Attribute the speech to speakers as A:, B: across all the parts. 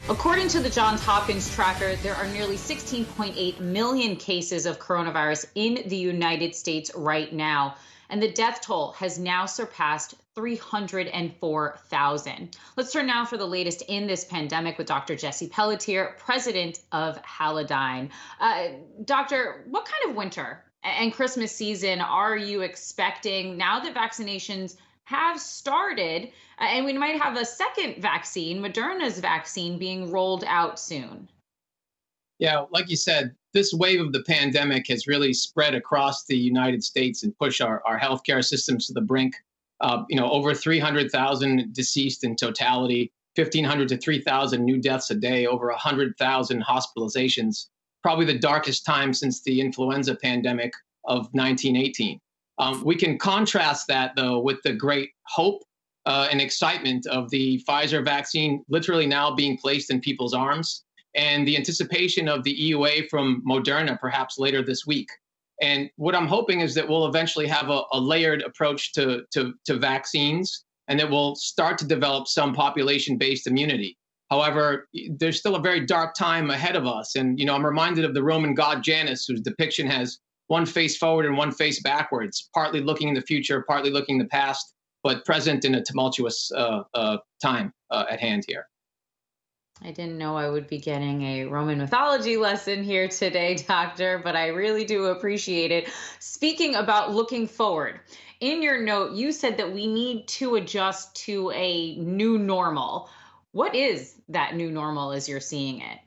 A: According to the Johns Hopkins tracker, there are nearly 16.8 million cases of coronavirus in the United States right now, and the death toll has now surpassed 304,000. Let's turn now for the latest in this pandemic with Dr. Jesse Pelletier, president of Halodine. Doctor, what kind of winter and Christmas season are you expecting now that vaccinations have started, and we might have a second vaccine, Moderna's vaccine, being rolled out soon?
B: Yeah, like you said, this wave of the pandemic has really spread across the United States and pushed our healthcare systems to the brink. Over 300,000 deceased in totality, 1,500 to 3,000 new deaths a day, over 100,000 hospitalizations, probably the darkest time since the influenza pandemic of 1918. We can contrast that, though, with the great hope and excitement of the Pfizer vaccine literally now being placed in people's arms, and the anticipation of the EUA from Moderna perhaps later this week. And what I'm hoping is that we'll eventually have a layered approach to vaccines, and that we'll start to develop some population-based immunity. However, there's still a very dark time ahead of us. And, I'm reminded of the Roman god Janus, whose depiction has one face forward and one face backwards, partly looking in the future, partly looking in the past, but present in a tumultuous time at hand here.
A: I didn't know I would be getting a Roman mythology lesson here today, Doctor, but I really do appreciate it. Speaking about looking forward, in your note, you said that we need to adjust to a new normal. What is that new normal as you're seeing it?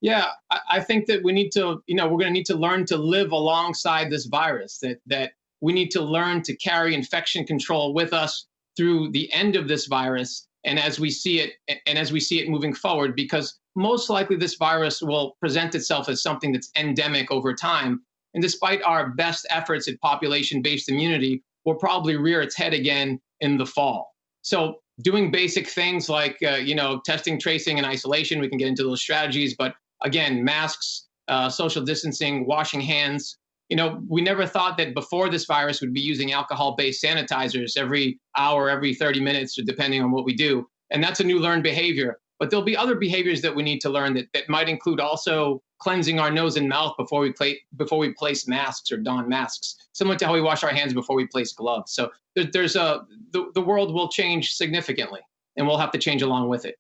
B: Yeah, I think that we need to, we're going to need to learn to live alongside this virus, that we need to learn to carry infection control with us through the end of this virus and as we see it moving forward, because most likely this virus will present itself as something that's endemic over time. And despite our best efforts at population-based immunity, will probably rear its head again in the fall. So doing basic things like, testing, tracing, and isolation, we can get into those strategies, but again, masks, social distancing, washing hands. We never thought that before this virus we'd be using alcohol-based sanitizers every hour, every 30 minutes, depending on what we do. And that's a new learned behavior. But there'll be other behaviors that we need to learn that might include also cleansing our nose and mouth before we place masks or don masks, similar to how we wash our hands before we place gloves. So the world will change significantly, and we'll have to change along with it.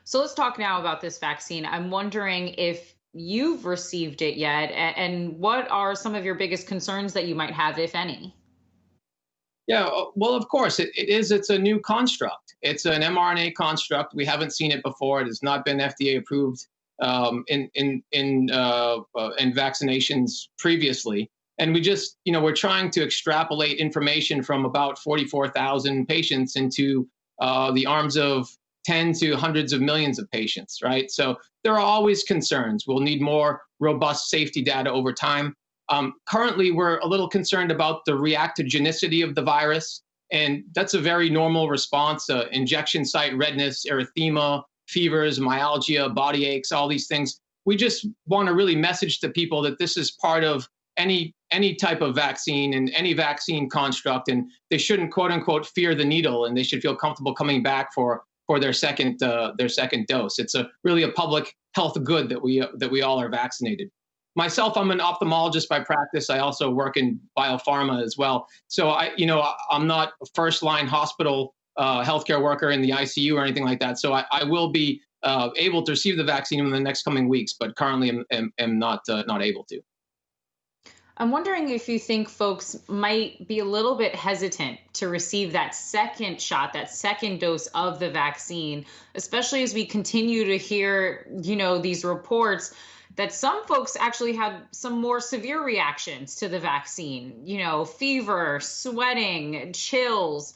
A: So let's talk now about this vaccine. I'm wondering if you've received it yet, and what are some of your biggest concerns that you might have, if any?
B: Yeah, well, of course, it's a new construct. It's an mRNA construct. We haven't seen it before. It has not been FDA approved in vaccinations previously. And we just, we're trying to extrapolate information from about 44,000 patients into the arms of 10 to hundreds of millions of patients, right? So there are always concerns. We'll need more robust safety data over time. Currently, we're a little concerned about the reactogenicity of the virus, and that's a very normal response. Injection site redness, erythema, fevers, myalgia, body aches, all these things. We just want to really message to people that this is part of any type of vaccine and any vaccine construct, and they shouldn't, quote unquote, fear the needle, and they should feel comfortable coming back for their second dose. It's really a public health good that we all are vaccinated. Myself, I'm an ophthalmologist by practice. I also work in biopharma as well. So I'm not a first-line hospital healthcare worker in the ICU or anything like that. So I will be able to receive the vaccine in the next coming weeks, but currently am not able to.
A: I'm wondering if you think folks might be a little bit hesitant to receive that second shot, that second dose of the vaccine, especially as we continue to hear, these reports that some folks actually had some more severe reactions to the vaccine, fever, sweating, chills,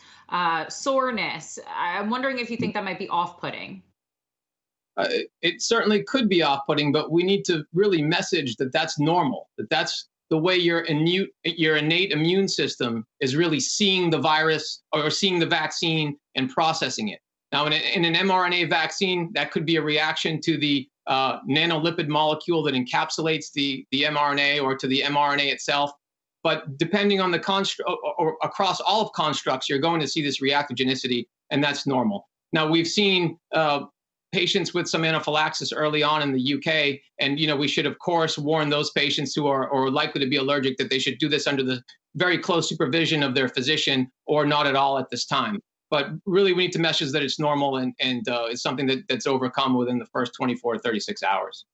A: soreness. I'm wondering if you think that might be off-putting.
B: It certainly could be off-putting, but we need to really message that that's normal, that's the way your innate immune system is really seeing the virus or seeing the vaccine and processing it. Now, in an mRNA vaccine, that could be a reaction to the nanolipid molecule that encapsulates the mRNA or to the mRNA itself. But depending on the construct or across all of constructs, you're going to see this reactogenicity, and that's normal. Now, we've seen patients with some anaphylaxis early on in the UK, and we should, of course, warn those patients who are likely to be allergic that they should do this under the very close supervision of their physician or not at all at this time. But really, we need to message that it's normal and it's something that's overcome within the first 24 to 36 hours.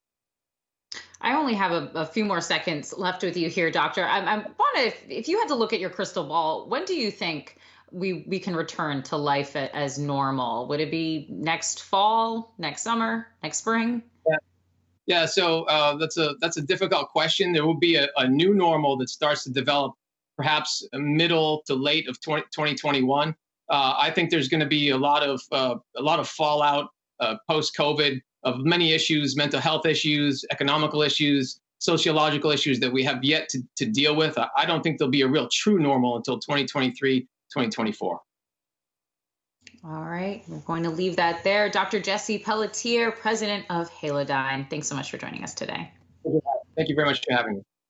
A: I only have a few more seconds left with you here, doctor. I want to, if you had to look at your crystal ball, when do you think we can return to life as normal? Would it be next fall, next summer, next spring?
B: Yeah, so that's a difficult question. There will be a new normal that starts to develop perhaps middle to late of 2021. I think there's going to be a lot of fallout post-COVID of many issues, mental health issues, economical issues, sociological issues that we have yet to deal with. I don't think there'll be a real true normal until 2023, 2024.
A: All right, we're going to leave that there. Dr. Jesse Pelletier, president of Halodine. Thanks so much for joining us today.
B: Thank you very much for having me.